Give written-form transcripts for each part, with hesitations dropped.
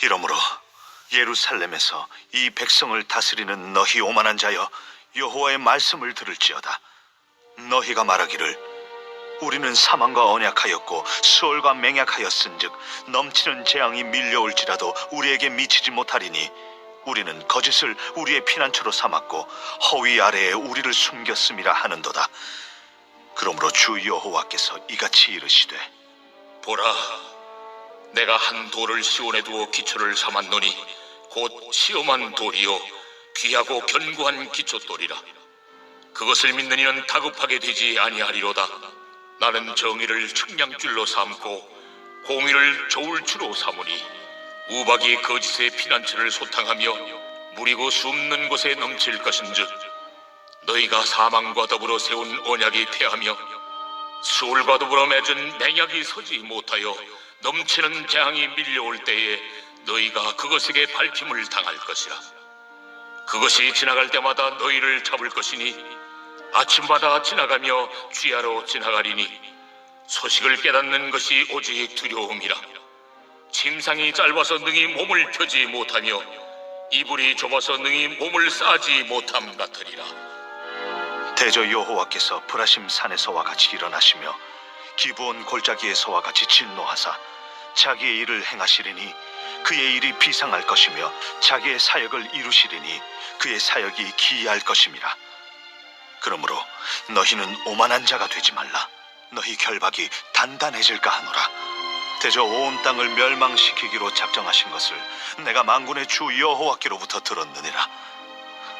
이러므로 예루살렘에서 이 백성을 다스리는 너희 오만한 자여, 여호와의 말씀을 들을지어다. 너희가 말하기를 우리는 사망과 언약하였고 수월과 맹약하였은즉 넘치는 재앙이 밀려올지라도 우리에게 미치지 못하리니 우리는 거짓을 우리의 피난처로 삼았고 허위 아래에 우리를 숨겼음이라 하는도다. 그러므로 주 여호와께서 이같이 이르시되, 보라, 내가 한 돌을 시온에 두어 기초를 삼았노니 곧 시험한 돌이요 귀하고 견고한 기초돌이라. 그것을 믿는 이는 다급하게 되지 아니하리로다. 나는 정의를 측량줄로 삼고 공의를 저울추로 삼으니 우박이 거짓의 피난처를 소탕하며 무리고 숨는 곳에 넘칠 것인즉 너희가 사망과 더불어 세운 언약이 패하며 수월과 더불어 맺은 맹약이 서지 못하여 넘치는 재앙이 밀려올 때에 너희가 그것에게 밟힘을 당할 것이라. 그것이 지나갈 때마다 너희를 잡을 것이니 아침마다 지나가며 주야로 지나가리니 소식을 깨닫는 것이 오직 두려움이라. 침상이 짧아서 능히 몸을 펴지 못하며 이불이 좁아서 능히 몸을 싸지 못함 같으리라. 대저 여호와께서 브라심 산에서와 같이 일어나시며 기브온 골짜기에서와 같이 진노하사 자기의 일을 행하시리니 그의 일이 비상할 것이며 자기의 사역을 이루시리니 그의 사역이 기이할 것임이라. 그러므로 너희는 오만한 자가 되지 말라. 너희 결박이 단단해질까 하노라. 대저 온 땅을 멸망시키기로 작정하신 것을 내가 만군의 주 여호와께로부터 들었느니라.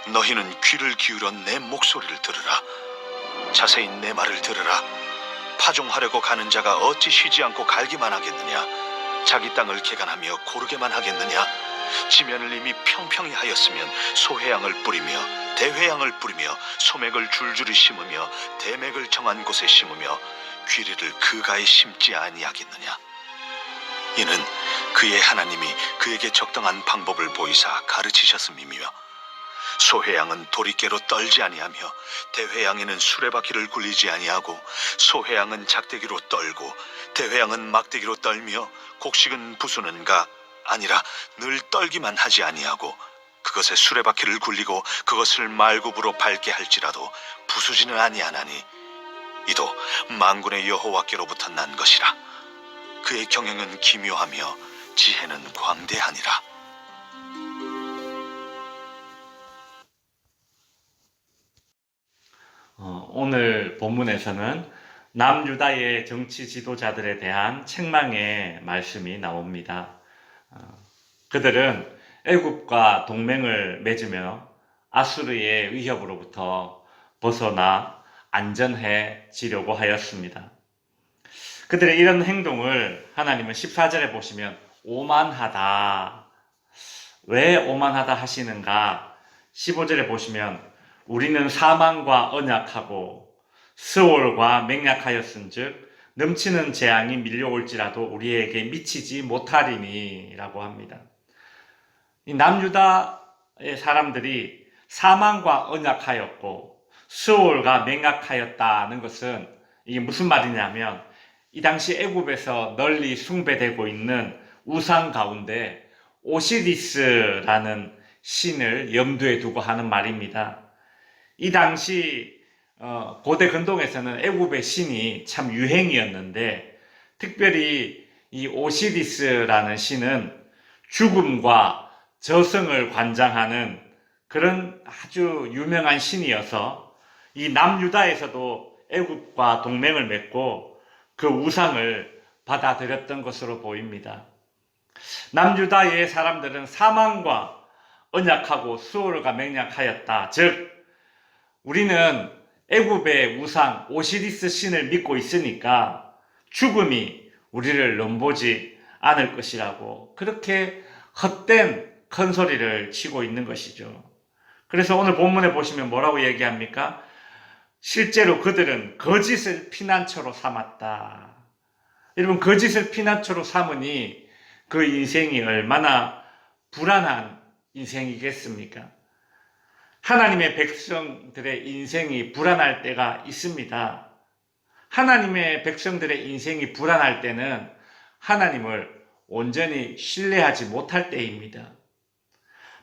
너희는 귀를 기울여 내 목소리를 들으라. 자세히 내 말을 들으라. 파종하려고 가는 자가 어찌 쉬지 않고 갈기만 하겠느냐? 자기 땅을 개간하며 고르게만 하겠느냐? 지면을 이미 평평히 하였으면 소회양을 뿌리며 대회양을 뿌리며 소맥을 줄줄이 심으며 대맥을 정한 곳에 심으며 귀리를 그가에 심지 아니하겠느냐? 이는 그의 하나님이 그에게 적당한 방법을 보이사 가르치셨음이며 소회양은 도리깨로 떨지 아니하며 대회양에는 수레바퀴를 굴리지 아니하고 소회양은 작대기로 떨고 대회양은 막대기로 떨며 곡식은 부수는가 아니라 늘 떨기만 하지 아니하고 그것에 수레바퀴를 굴리고 그것을 말굽으로 밟게 할지라도 부수지는 아니하나니 이도 만군의 여호와께로부터 난 것이라. 그의 경영은 기묘하며 지혜는 광대하니라. 오늘 본문에서는 남유다의 정치 지도자들에 대한 책망의 말씀이 나옵니다. 그들은 애굽과 동맹을 맺으며 아수르의 위협으로부터 벗어나 안전해지려고 하였습니다. 그들의 이런 행동을 하나님은 14절에 보시면 오만하다. 왜 오만하다 하시는가? 15절에 보시면 우리는 사망과 언약하고 스올과 맹약하였은즉 넘치는 재앙이 밀려올지라도 우리에게 미치지 못하리니 라고 합니다. 이 남유다의 사람들이 사망과 언약하였고 스올과 맹약하였다는 것은 이게 무슨 말이냐면 이 당시 애굽에서 널리 숭배되고 있는 우상 가운데 오시리스라는 신을 염두에 두고 하는 말입니다. 이 당시 고대 근동에서는 애굽의 신이 참 유행이었는데 특별히 이 오시리스라는 신은 죽음과 저승을 관장하는 그런 아주 유명한 신이어서 이 남유다에서도 애굽과 동맹을 맺고 그 우상을 받아들였던 것으로 보입니다. 남유다의 사람들은 사망과 언약하고 수월과 맹약하였다. 즉 우리는 애굽의 우상 오시리스 신을 믿고 있으니까 죽음이 우리를 넘보지 않을 것이라고 그렇게 헛된 큰 소리를 치고 있는 것이죠. 그래서 오늘 본문에 보시면 뭐라고 얘기합니까? 실제로 그들은 거짓을 피난처로 삼았다. 여러분, 거짓을 피난처로 삼으니 그 인생이 얼마나 불안한 인생이겠습니까? 하나님의 백성들의 인생이 불안할 때가 있습니다. 하나님의 백성들의 인생이 불안할 때는 하나님을 온전히 신뢰하지 못할 때입니다.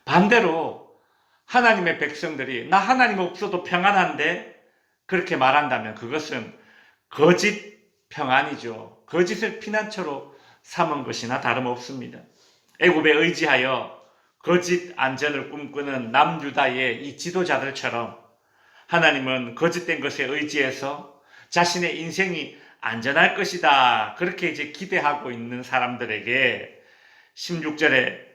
반대로 하나님의 백성들이 나 하나님 없어도 평안한데 그렇게 말한다면 그것은 거짓 평안이죠. 거짓을 피난처로 삼은 것이나 다름없습니다. 애굽에 의지하여 거짓 안전을 꿈꾸는 남유다의 이 지도자들처럼 하나님은 거짓된 것에 의지해서 자신의 인생이 안전할 것이다. 그렇게 이제 기대하고 있는 사람들에게 16절에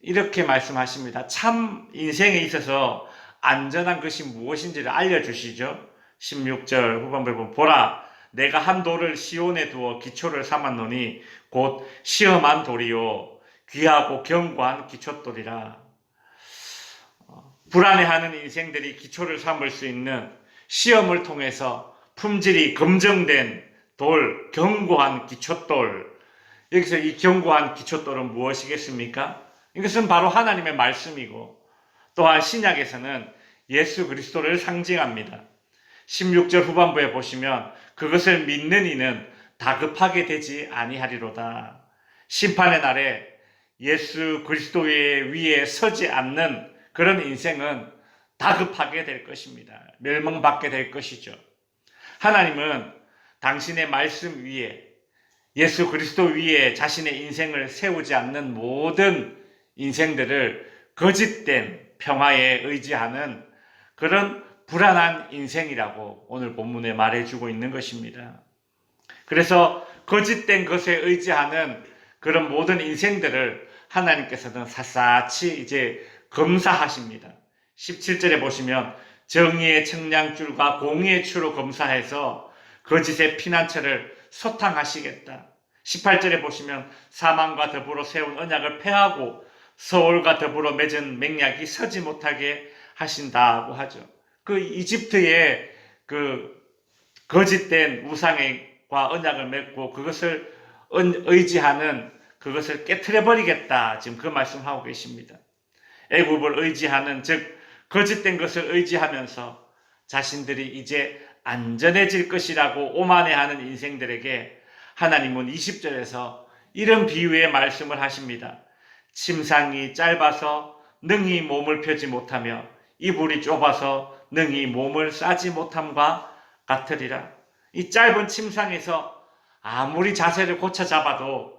이렇게 말씀하십니다. 참 인생에 있어서 안전한 것이 무엇인지를 알려주시죠. 16절 후반부에 보면 보라 내가 한 돌을 시온에 두어 기초를 삼았노니 곧 시험한 돌이요 귀하고 견고한 기초돌이라. 불안해하는 인생들이 기초를 삼을 수 있는 시험을 통해서 품질이 검증된 돌, 견고한 기초돌. 여기서 이 견고한 기초돌은 무엇이겠습니까? 이것은 바로 하나님의 말씀이고 또한 신약에서는 예수 그리스도를 상징합니다. 16절 후반부에 보시면 그것을 믿는 이는 다급하게 되지 아니하리로다. 심판의 날에 예수 그리스도의 위에 서지 않는 그런 인생은 다급하게 될 것입니다. 멸망받게 될 것이죠. 하나님은 당신의 말씀 위에 예수 그리스도 위에 자신의 인생을 세우지 않는 모든 인생들을 거짓된 평화에 의지하는 그런 불안한 인생이라고 오늘 본문에 말해주고 있는 것입니다. 그래서 거짓된 것에 의지하는 그런 모든 인생들을 하나님께서는 샅샅이 이제 검사하십니다. 17절에 보시면 정의의 청량줄과 공의의 추로 검사해서 거짓의 피난처를 소탕하시겠다. 18절에 보시면 사망과 더불어 세운 언약을 폐하고 서울과 더불어 맺은 맹약이 서지 못하게 하신다고 하죠. 그 이집트의 그 거짓된 우상과 언약을 맺고 그것을 의지하는 그것을 깨트려 버리겠다. 지금 그 말씀하고 계십니다. 애굽을 의지하는 즉 거짓된 것을 의지하면서 자신들이 이제 안전해질 것이라고 오만해하는 인생들에게 하나님은 20절에서 이런 비유의 말씀을 하십니다. 침상이 짧아서 능히 몸을 펴지 못하며 이불이 좁아서 능히 몸을 싸지 못함과 같으리라. 이 짧은 침상에서 아무리 자세를 고쳐 잡아도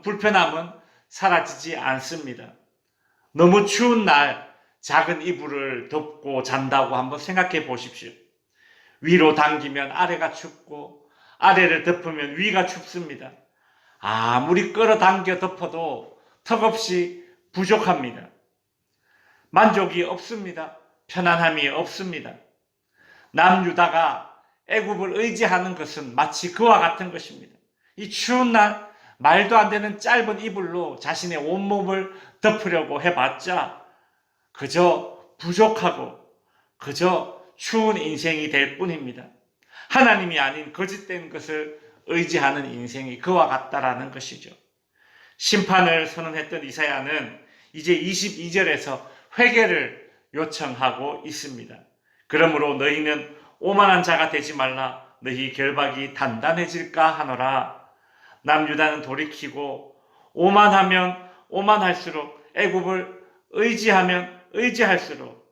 불편함은 사라지지 않습니다. 너무 추운 날 작은 이불을 덮고 잔다고 한번 생각해 보십시오. 위로 당기면 아래가 춥고 아래를 덮으면 위가 춥습니다. 아무리 끌어당겨 덮어도 턱없이 부족합니다. 만족이 없습니다. 편안함이 없습니다. 남유다가 애굽을 의지하는 것은 마치 그와 같은 것입니다. 이 추운 날 말도 안 되는 짧은 이불로 자신의 온몸을 덮으려고 해봤자 그저 부족하고 그저 추운 인생이 될 뿐입니다. 하나님이 아닌 거짓된 것을 의지하는 인생이 그와 같다라는 것이죠. 심판을 선언했던 이사야는 이제 22절에서 회개를 요청하고 있습니다. 그러므로 너희는 오만한 자가 되지 말라. 너희 결박이 단단해질까 하노라. 남유다는 돌이키고 오만하면 오만할수록 애굽을 의지하면 의지할수록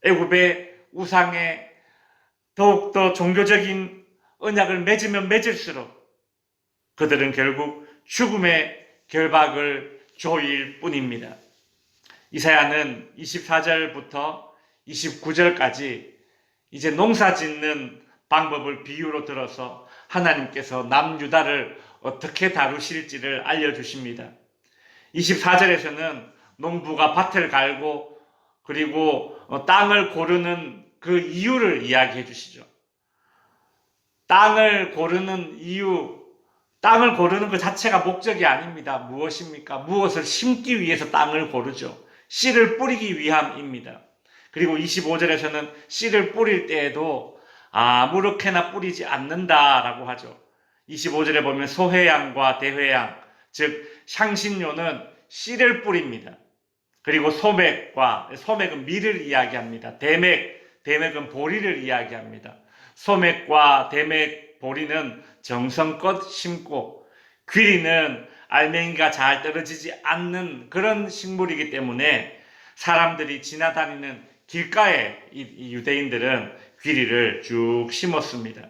애굽의 우상에 더욱더 종교적인 언약을 맺으면 맺을수록 그들은 결국 죽음의 결박을 조일 뿐입니다. 이사야는 24절부터 29절까지 이제 농사 짓는 방법을 비유로 들어서 하나님께서 남유다를 어떻게 다루실지를 알려주십니다. 24절에서는 농부가 밭을 갈고 그리고 땅을 고르는 그 이유를 이야기해 주시죠. 땅을 고르는 이유, 땅을 고르는 것 자체가 목적이 아닙니다. 무엇입니까? 무엇을 심기 위해서 땅을 고르죠. 씨를 뿌리기 위함입니다. 그리고 25절에서는 씨를 뿌릴 때에도 아무렇게나 뿌리지 않는다라고 하죠. 25절에 보면 소회양과 대회양, 즉 향신료는 씨를 뿌립니다. 그리고 소맥은 밀을 이야기합니다. 대맥은 보리를 이야기합니다. 소맥과 대맥, 보리는 정성껏 심고 귀리는 알맹이가 잘 떨어지지 않는 그런 식물이기 때문에 사람들이 지나다니는 길가에 이 유대인들은 귀리를 쭉 심었습니다.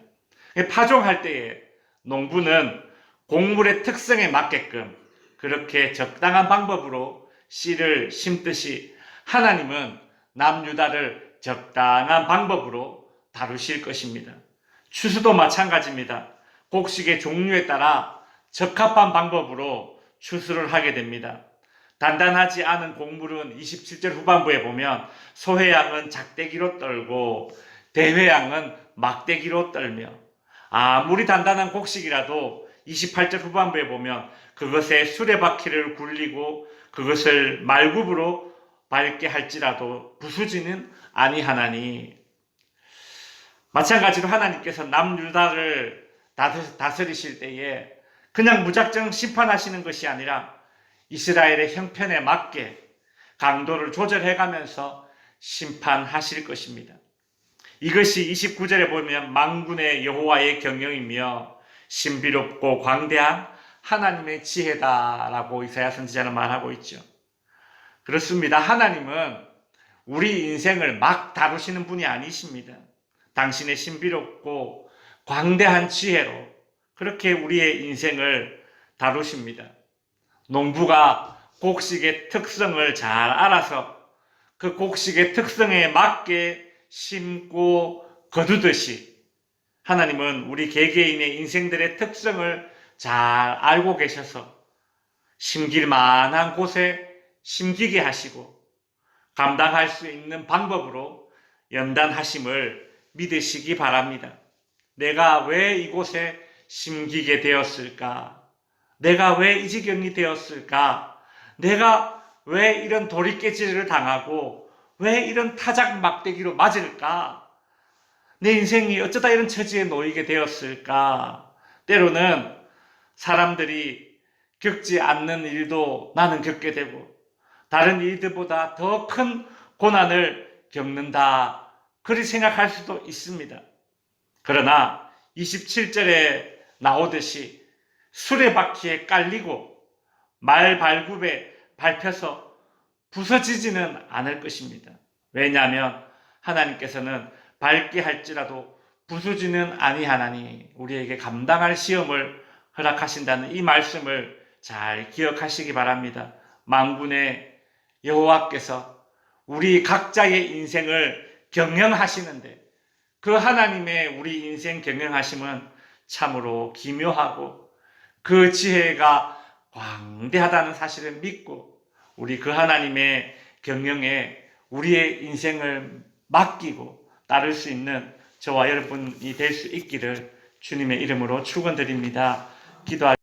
파종할 때에 농부는 곡물의 특성에 맞게끔 그렇게 적당한 방법으로 씨를 심듯이 하나님은 남유다를 적당한 방법으로 다루실 것입니다. 추수도 마찬가지입니다. 곡식의 종류에 따라 적합한 방법으로 추수를 하게 됩니다. 단단하지 않은 곡물은 27절 후반부에 보면 소회양은 작대기로 떨고 대회양은 막대기로 떨며, 아무리 단단한 곡식이라도 28절 후반부에 보면 그것에 수레바퀴를 굴리고 그것을 말굽으로 밟게 할지라도 부수지는 아니하나니. 마찬가지로 하나님께서 남유다를 다스리실 때에 그냥 무작정 심판하시는 것이 아니라 이스라엘의 형편에 맞게 강도를 조절해가면서 심판하실 것입니다. 이것이 29절에 보면 만군의 여호와의 경영이며 신비롭고 광대한 하나님의 지혜다라고 이사야 선지자는 말하고 있죠. 그렇습니다. 하나님은 우리 인생을 막 다루시는 분이 아니십니다. 당신의 신비롭고 광대한 지혜로 그렇게 우리의 인생을 다루십니다. 농부가 곡식의 특성을 잘 알아서 그 곡식의 특성에 맞게 심고 거두듯이 하나님은 우리 개개인의 인생들의 특성을 잘 알고 계셔서 심길 만한 곳에 심기게 하시고 감당할 수 있는 방법으로 연단하심을 믿으시기 바랍니다. 내가 왜 이곳에 심기게 되었을까? 내가 왜 이 지경이 되었을까? 내가 왜 이런 도리깨질을 당하고 왜 이런 타작 막대기로 맞을까? 내 인생이 어쩌다 이런 처지에 놓이게 되었을까? 때로는 사람들이 겪지 않는 일도 나는 겪게 되고 다른 일들보다 더 큰 고난을 겪는다. 그리 생각할 수도 있습니다. 그러나 27절에 나오듯이 수레바퀴에 깔리고 말 발굽에 밟혀서 부서지지는 않을 것입니다. 왜냐하면 하나님께서는 밟게 할지라도 부수지는 아니하나니 우리에게 감당할 시험을 허락하신다는 이 말씀을 잘 기억하시기 바랍니다. 만군의 여호와께서 우리 각자의 인생을 경영하시는데 그 하나님의 우리 인생 경영하심은 참으로 기묘하고 그 지혜가 광대하다는 사실을 믿고 우리 그 하나님의 경영에 우리의 인생을 맡기고 따를 수 있는 저와 여러분이 될 수 있기를 주님의 이름으로 축원드립니다. 기도하